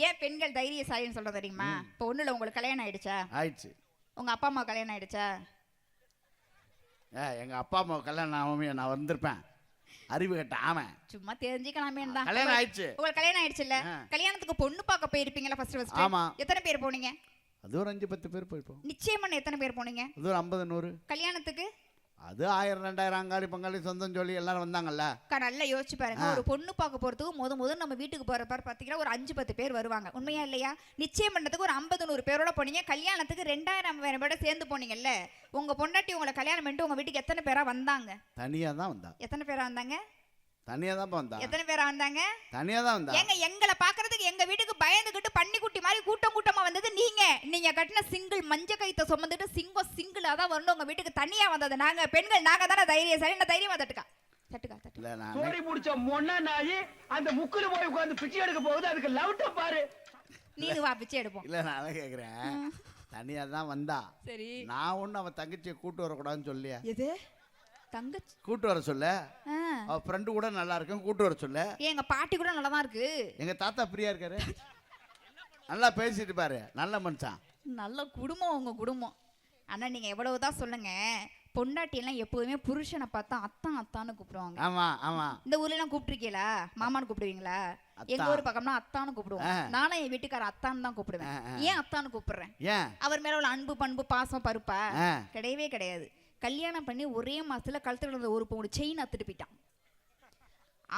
ஏன் பெண்கள் தைரியசாலின்னு சொல்ற தெரியுமா? இப்போ ஒண்ணுல உங்களுக்கு கல்யாணம் ஆயிடுச்சா? ஆயிடுச்சு. உங்க அப்பா அம்மா கல்யாணம் ஆயிடுச்சா? எங்க அப்பா அம்மா கல்யாணம் ஆகாம நான் வந்திருப்பேன். அறிவு கட்ட ஆமாம். சும்மா தெரிஞ்சுக்கலாமே தான். கல்யாணம் ஆயிடுச்சு. உங்களுக்கு கல்யாணம் ஆயிடுச்சு இல்ல? கல்யாணத்துக்கு பொண்ணு பார்க்க போயிருப்பீங்களா ஃபர்ஸ்ட்? ஆமா. எத்தனை பேர் போனீங்க? அது ஒரு 5-10 பேர் போயிருப்போம். நிச்சயமா எத்தனை பேர் போனீங்க? அது ஒரு 50-100. கல்யாணத்துக்கு அது 1000-2000 அங்காளி பங்காளி சொந்தம் சொல்லி எல்லாரும் வந்தாங்கல்ல. நல்லா யோசிச்சு பாருங்க. ஒரு பொண்ணு பார்க்க போறதுக்கு முதல் நம்ம வீட்டுக்கு போற பாரு பாத்தீங்கன்னா ஒரு 5-10 பேர் வருவாங்க. உண்மையா இல்லையா? நிச்சயம் பண்ணதுக்கு ஒரு 50-100 பேரோட போனீங்க. கல்யாணத்துக்கு 2000 பேரோட சேர்ந்து போனீங்கல்ல. உங்க பொண்டாட்டி உங்களை கல்யாணம் பண்ணிட்டு உங்க வீட்டுக்கு எத்தனை பேரா வந்தாங்க? தனியா தான் வந்தா. எத்தனை பேரா வந்தாங்க? தனியா தான் வந்தா. எத்தனை பேரா வந்தாங்க? தனியா தான் வந்தா. ஏங்க எங்களை பாக்குறதுக்கு எங்க வீட்டுக்கு பயந்துகிட்டு பன்னிக்குட்டி மாதிரி கூட்டமா வந்தது நீங்க கட்டின சிங்கிள் மஞ்ச கைத்த சுமந்துட்டு சிங்கிளா தான் வரணும். உங்க வீட்டுக்கு தனியா வந்தது நாங்க பெண்கள். நாங்க தானே தைரியசாலி. என்ன தைரியமா தட்டுக்கா. சோரி முடிச்ச மொன்னா நாயி அந்த முக்குல போய் உட்கார்ந்து பிச்சை எடுக்க போகுது. அதுக்கு லவுட்ட பாரு. நீ வா பிச்சை எடுப்போம். இல்ல நான் கேக்குறேன். தனியா தான் வந்தா. சரி. நான் ஒண்ணு அவ தங்கச்சியை கூட்டு வர கூடாதுன்னு சொல்லியா? எது? தங்கச்சி கூட்டு வர சொல்ல. அவ ஃப்ரெண்டு கூட நல்லா இருக்கும் கூட்டு வர சொல்ல. எங்க பாட்டி கூட நல்லா தான் இருக்கு. எங்க தாத்தா பிரியா இருக்காரு. நல்லா பேசிட்டு பாரு. நல்ல மனுஷன். நல்ல குடும்பம் உங்க குடும்பம். ஆனா நீங்க எவ்வளவுதான் சொல்லுங்க, பொண்டாட்டி எல்லாம் எப்போதுமே புருஷனை பார்த்தா அத்தான்னு கூப்பிடுவாங்க. ஆமா ஆமா. இந்த ஊர்ல எல்லாம் கூப்பிட்டுருக்கீங்களா? மாமான்னு கூப்பிடுவீங்களா? எங்க ஊர் பக்கம்னா அத்தான்னு கூப்பிடுவோம். நானும் என் வீட்டுக்கார அத்தான்னு தான் கூப்பிடுவேன். ஏன் அத்தான்னு கூப்பிடுறேன்? அவர் மேல உள்ள அன்பு பண்பு பாசம் பருப்பா கிடையவே கிடையாது. கல்யாணம் பண்ணி ஒரே மாசத்துல கழுத்துல ஒரு பவுன் செயின் அத்துட்டு போயிட்டான்.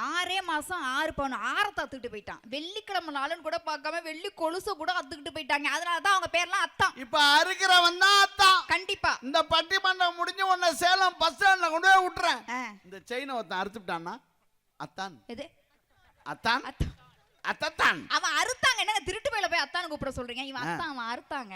6 மாசம் 6 பவுன் ஆரத்தை அத்துக்கிட்டு போயிட்டான். வெள்ளிக்கிழமை நாளுன்னு கூட பார்க்காம வெள்ளி கொலுசை கூட அத்துக்கிட்டு போயிட்டாங்க. அதனாலதான் அவங்க பேர்லாம் அத்தான். இப்ப அறுக்கிறவன் தான் அத்தான். கண்டிப்பா. இந்த பட்டிமன்றம் முடிஞ்சு உன்னை சேலம் பஸ் ஸ்டாண்ட்ல கொண்டு போய் விட்டுறேன். இந்த செயினை ஒருத்தன் அறுத்துட்டான்னா அத்தான். எது அத்தான்? அத்தான். அவன் அறுத்தாங்க. என்னங்க திருட்டு வேலை போய் அத்தான்னு கூப்பிட சொல்றீங்க? இவன் அத்தான் அவன் அறுத்தாங்க.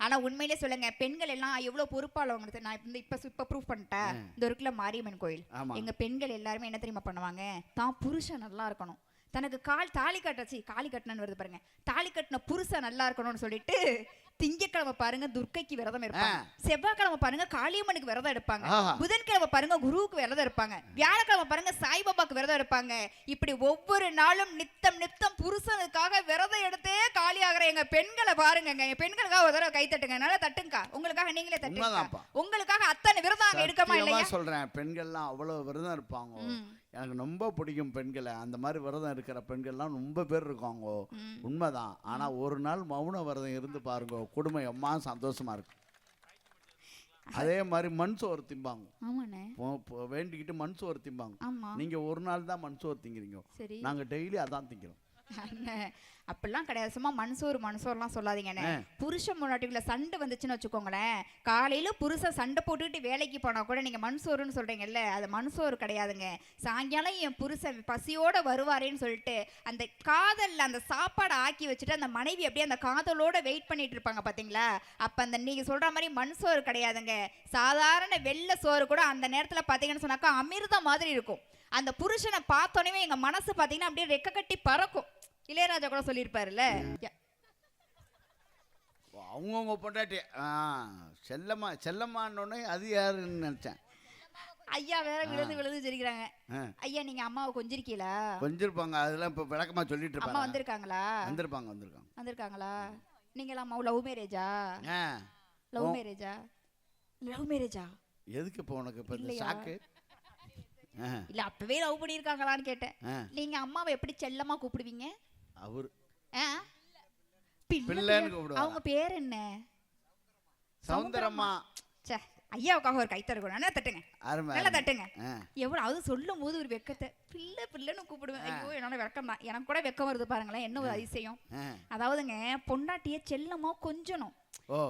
ஆனா உண்மையிலே சொல்லுங்க, பெண்கள் எல்லாம் எவ்வளவு பொறுப்பாளவங்க. நான் இப்ப ப்ரூஃப் பண்ணிட்டேன். இந்த இருக்குல்ல மாரியம்மன் கோயில், எங்க பெண்கள் எல்லாருமே என்ன தெரியுமா பண்ணுவாங்க? தான் புருஷன் நல்லா இருக்கணும், தனக்கு தாலி கட்டணும்னு வருது பாருங்க, தாலி கட்டின புருஷன் நல்லா இருக்கணும்னு சொல்லிட்டு திங்கக்கிழமை பாருங்க துர்க்கைக்கு விரதம் இருப்பாங்க, செவ்வாய்க்கிழமை பாருங்க காளியம்மனுக்கு விரதம் எடுப்பாங்க, புதன்கிழமை பாருங்க குருவுக்கு விரதம் இருப்பாங்க, வியாழக்கிழமை பாருங்க சாய்பாபாக்கு விரதம் எடுப்பாங்க. இப்படி ஒவ்வொரு நாளும் நித்தம் புருஷனுக்காக விரதம் எடுத்தே காலி ஆகிற எங்க பெண்களை பாருங்க. எங்க பெண்களுக்காக ஒரு தடவை கை தட்டுங்க. நல்லா தட்டுங்க. உங்களுக்காக நீங்களே தட்டுங்க. உங்களுக்காக அத்தனை விரதம் அங்க எடுக்கமா இல்லையா? சொல்றேன், பெண்கள்லாம் அவ்வளவு விரதம் இருப்பாங்க. எனக்கு ரொம்ப பிடிக்கும் பெண்களை. அந்த மாதிரி விரதம் இருக்கிற பெண்கள்லாம் ரொம்ப பேர் இருக்காங்க. உண்மைதான். ஆனா ஒரு நாள் மௌன விரதம் இருந்து பாருங்க, குடும்பம் எம்மா சந்தோஷமா இருக்கு. அதே மாதிரி மண் சோறு திம்பாங்க. வேண்டிக்கிட்டு மண் சோறு திம்பாங்க. நீங்க ஒரு நாள் தான் மண் சோறு திங்கிறீங்க, நாங்க டெய்லி அதான் திங்கிறோம். அப்படிலாம் கிடையாது. சும்மா மனசோர்லாம் சொல்லாதீங்கன்னு. புருஷன் முன்னாடிக்குள்ள சண்டை வந்துச்சுன்னு வச்சுக்கோங்களேன், காலையில புருஷன் சண்டை போட்டுக்கிட்டு வேலைக்கு போனா கூட நீங்க மண்சோறுன்னு சொல்றீங்கல்ல, அது மண்சோறு கிடையாதுங்க. சாயங்காலம் என் புருஷன் பசியோட வருவாரேன்னு சொல்லிட்டு அந்த காதல்ல அந்த சாப்பாடை ஆக்கி வச்சுட்டு அந்த மனைவி அப்படியே அந்த காதலோட வெயிட் பண்ணிட்டு இருப்பாங்க பாத்தீங்களா? அப்ப அந்த நீங்க சொல்ற மாதிரி மண்சோறு கிடையாதுங்க. சாதாரண வெள்ளை சோறு கூட அந்த நேரத்துல பாத்தீங்கன்னு சொன்னாக்கா அமிர்தம் மாதிரி இருக்கும். அந்த புருஷனை பார்த்தோன்னே எங்க மனசு பாத்தீங்கன்னா அப்படியே ரெக்க கட்டி பறக்கும். இளையராஜா கூட சொல்லியிருப்பாருல்ல, அவங்கவுங்க பொண்டாட்டி செல்லம்மான்னு அது யாருன்னு நினைச்சேன். ஐயா வேற விழுது ஜெரிக்கிறாங்க. ஐயா நீங்க அம்மாவை கொஞ்சிருக்கீங்களா? கொஞ்சிருப்பாங்க. அதெல்லாம் இப்ப விளக்கமா சொல்லிட்டு இருப்பாங்க. அம்மா வந்திருக்காங்களா? வந்திருக்காங்களா? நீங்க அம்மா லவ் மேரேஜா? லவ் மேரேஜா? எதுக்கு இப்ப உனக்கு இப்ப இந்த ஷாக்கு? இல்ல அப்பவே லவ் பண்ணிருக்காங்களான்னு கேட்டேன். நீங்க அம்மாவை எப்படி செல்லமா கூப்பிடுவீங்க? அவர் பிள்ளைன்னு கூப்பிடுவாங்க. அவங்க பேர் என்ன? சௌந்தரம்மா. ச்சே, ஐயாவுக்காக ஒரு கைத்தற கூட நல்லா தட்டுங்க. நல்லா தட்டுங்க. எவ்வளவு அது சொல்லும் போது ஒரு வெக்கத்தை பிள்ளைன்னு கூப்பிடுவேன். ஐயோ என்னோட வெக்கம் தான். எனக்கு கூட வெக்கம் வருது பாருங்களேன். என்ன ஒரு அதிசயம். அதாவதுங்க பொண்டாட்டிய செல்லமா கொஞ்சணும்.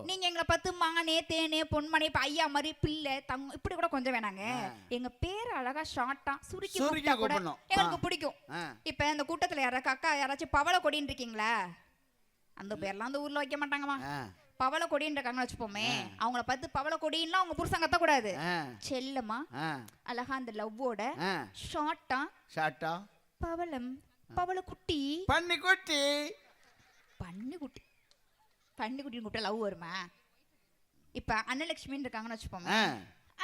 நீங்க எங்களை பார்த்து மானே தேனே பொன்மனே ஐயா மாதிரி பிள்ளை தங்க இப்படி கூட கொஞ்சம் வேணாங்க. எங்க பேர் அழகா ஷார்ட்டா சுருக்கி கூட எங்களுக்கு பிடிக்கும். இப்ப இந்த கூட்டத்துல அக்கா யாராச்சும் பவள கொடின்னு இருக்கீங்களா? அந்த பேர்லாம் அந்த ஊர்ல வைக்க மாட்டாங்கம்மா. பவள கொடின்னு இருக்காங்கன்னு வச்சுப்போமே, அவங்கள பார்த்து பவள கொடின்னா அவங்க புருஷன் கத்த கூடாது. செல்லமா அழகா அந்த லவ்வோட ஷார்ட்டா பவளம் பவள குட்டி பன்னிக்குட்டின்னு கூப்பிட்டா லவ் வருமா? இப்ப அன்னலட்சுமின்னு இருக்காங்கன்னு வச்சுப்போமே,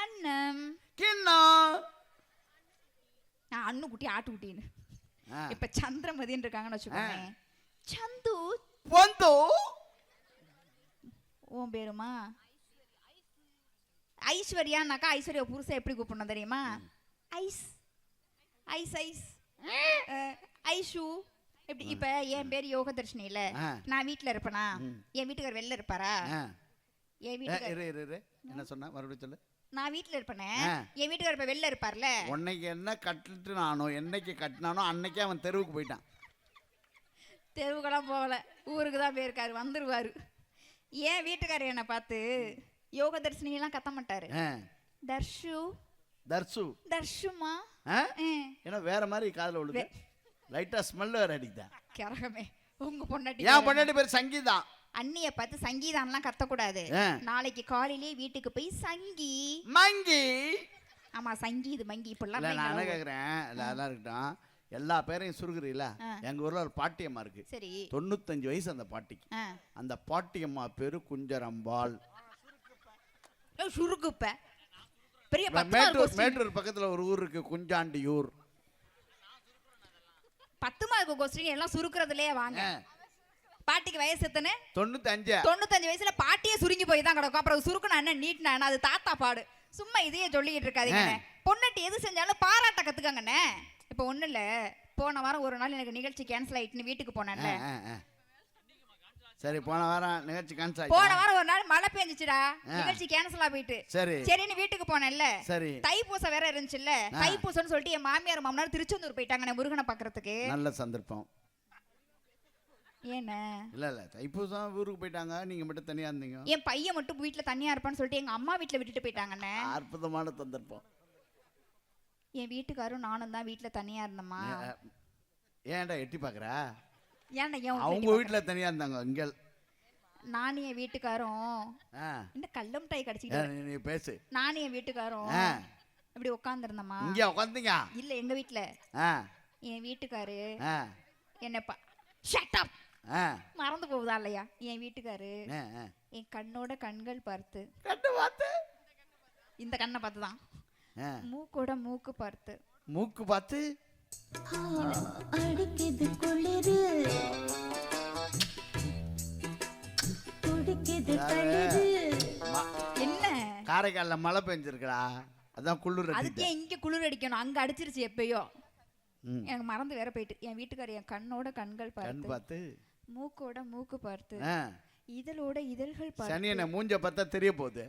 அண்ணம் அண்ணு குட்டி ஆட்டு குட்டின்னு. இப்ப சந்திரமதின்னு இருக்காங்கன்னு வச்சுக்கோங்க, சந்து ஐசோ. உன் பேருமா ஐஸ்வர்யானாக்கா ஐஸ்வர்யா புருஷன் எப்படி கூப்பிடணும் தெரியுமா? ஐஸ் ஐஸ் ஐஸ் ஐஷு. எப்படி இப்ப என் பேர் யோகதர்ஷினி இல்ல, நான் வீட்டுல இருப்பேனா, என் வீட்டுக்கார் வெளில இருப்பாரா? என் வீட்டுக்கார் என்ன சொன்ன மறுபடியும் சொல்லு. நான் வீட்டுல இருப்பேனே, என் வீட்டுக்கார் இப்ப வெளில இருப்பார்ல. உன்னைக்கு என்ன கட்டிட்டு நானோ என்னைக்கு கட்டினானோ அன்னைக்கே அவன் தெருவுக்கு போயிட்டான். தெருவுக்கெல்லாம் போகல, ஊருக்கு தான் போயிருக்காரு, வந்துருவாரு. என் வீட்டுக்காரர் என்ன பார்த்து யோகதர்ஷினி எல்லாம் கத்த மாட்டாரு. தர்ஷு தர்ஷு தர்ஷுமா ஏன்னா வேற மாதிரி காதுல விழுது, லைட்டா ஸ்மெல் வேற அடிக்குதா. கரகமே உங்க பொண்டாட்டி. என் பொண்டாட்டி பேர் சங்கீதா. அண்ணிய பார்த்து சங்கீதான்லாம் கத்தக்கூடாது. நாளைக்கு காலையிலே வீட்டுக்கு போய் சங்கி மங்கி. ஆமா சங்கீது மங்கி இப்பெல்லாம் நான் என்ன கேக்குறேன், அதெல்லாம் இருக்கட்டும், எல்லா பேரையும் சுருக்குறீல. எங்க ஊர்ல ஒரு பாட்டியம்மா இருக்கு. சரி, 95 வயசு அந்த பாட்டிக்கு. அந்த பாட்டியம்மா பேரு குஞ்சரம்பாள். சுருக்குப்ப பெரிய மேட்டூர் பக்கத்துல ஒரு ஊர் இருக்கு, குஞ்சாண்டியூர். 10 மார்க் கொஸ்டின் எல்லாம் சுருக்குறதுலயே வாங்க. பாட்டிக்கு வயசு எத்தனை? 95 வயசுல பாட்டியே சுருங்கி போய் தான் கிடக்கும். அப்புறம் சுருக்குனா என்ன நீட்னா அது தாத்தா பாடு. சும்மா இதையே சொல்லிக்கிட்டு இருக்காதீங்க. பொண்ணாட்டி எது செஞ்சாலும் பாராட்ட கத்துக்கங்கண்ணே. இப்ப ஒண்ணு இல்ல, போன வாரம் ஒரு நாள் எனக்கு நிகழ்ச்சி கேன்சல் ஆயிட்டுன்னு வீட்டுக்கு போனேன்ல. சரி, போன வாரம் நிகழ்ச்சி கேன்சல் ஆயிட்டு. போன வாரம் ஒரு நாள் மழை பெஞ்சிச்சுடா, நிகழ்ச்சி கேன்சல் ஆ போயிட்டு. சரின்னு வீட்டுக்கு போனேன்ல. சரி, தைப்பூசம் வேற இருந்துச்சுல்ல. தைப்பூசம்னு சொல்லிட்டு என் மாமியார் மாமனார் திருச்செந்தூர் போயிட்டாங்க முருகனை பாக்குறதுக்கு. நல்ல சந்தர்ப்பம். ஏன்னா இல்ல தைப்பூசம் ஊருக்கு போயிட்டாங்க, நீங்க மட்டும் தனியா இருந்தீங்க. என் பையன் மட்டும் வீட்டுல தனியா இருப்பான்னு சொல்லிட்டு எங்க அம்மா வீட்டுல விட்டுட்டு போயிட்டாங்கண்ணே. அற்புதமான சந்தர்ப்பம். என் வீட்டுக்காரும் நானும் தான் வீட்டுல தனியா இருந்தோமா. ஏன்டா எட்டி பாக்குற? ஏன்டா அவங்க வீட்டுல தனியா இருந்தாங்க, இங்க நானும் என் வீட்டுக்காரும் இந்த கல்லம் டாய் கடிச்சிட்டு. நீ பேசு. நானும் என் வீட்டுக்காரும் இப்படி உட்கார்ந்து இருந்தோமா. இங்க உட்கார்ந்தீங்க? இல்ல, எங்க வீட்டுல. என் வீட்டுக்காரு என்னப்பா ஷட் அப் மறந்து போகுதா இல்லையா? என் வீட்டுக்காரு என் கண்ணோட கண்கள் பார்த்து இந்த கண்ணை பார்த்துதான், மூக்கோட மூக்கு பார்த்து மூக்கு பார்த்து அடிக்குது குளிரு குடிக்குது குளிரு. என்ன காரைக்கால்ல மழை பெஞ்சிருக்கா, அதான் குளிர். அதுக்கே இங்க குளிர் அடிக்கணும், அங்க அடிச்சிருச்சு எப்பயோ. எனக்கு மறந்து வேற போயிட்டு. என் வீட்டுக்காரர் என் கண்ணோட கண்கள் பார்த்து மூக்கோட மூக்கு பார்த்து இதழோட இதழ்கள் பார்த்து. சனி என்ன மூஞ்ச பார்த்தா தெரிய போகுது,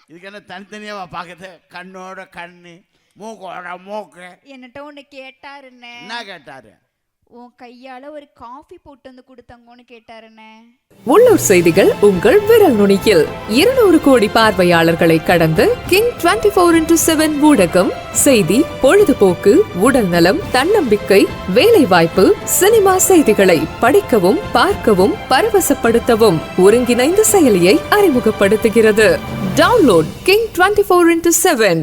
இதுக்கு என்ன தனித்தனியாவா பாக்குது? கண்ணோட கண்ணு மூக்கோட மூக்கு. என்னட்ட ஒண்ணு கேட்டாருன்னு. என்ன கேட்டாரு? உன் கையால ஒரு காஃபி போட்டு வந்து கொடுத்தங்கன்னு கேட்டாருன்னு. உள்ளூர் செய்திகள் உங்கள் விரல் நுனியில் 200 கோடி பார்வையாளர்களை கடந்து கிங் 24/7 ஊடகம் செய்தி, பொழுதுபோக்கு, உடல் நலம், தன்னம்பிக்கை, வேலை வாய்ப்பு, சினிமா செய்திகளை படிக்கவும் பார்க்கவும் பரவசப்படுத்தவும் ஒருங்கிணைந்த செயலியை அறிமுகப்படுத்துகிறது. Download king 24/7.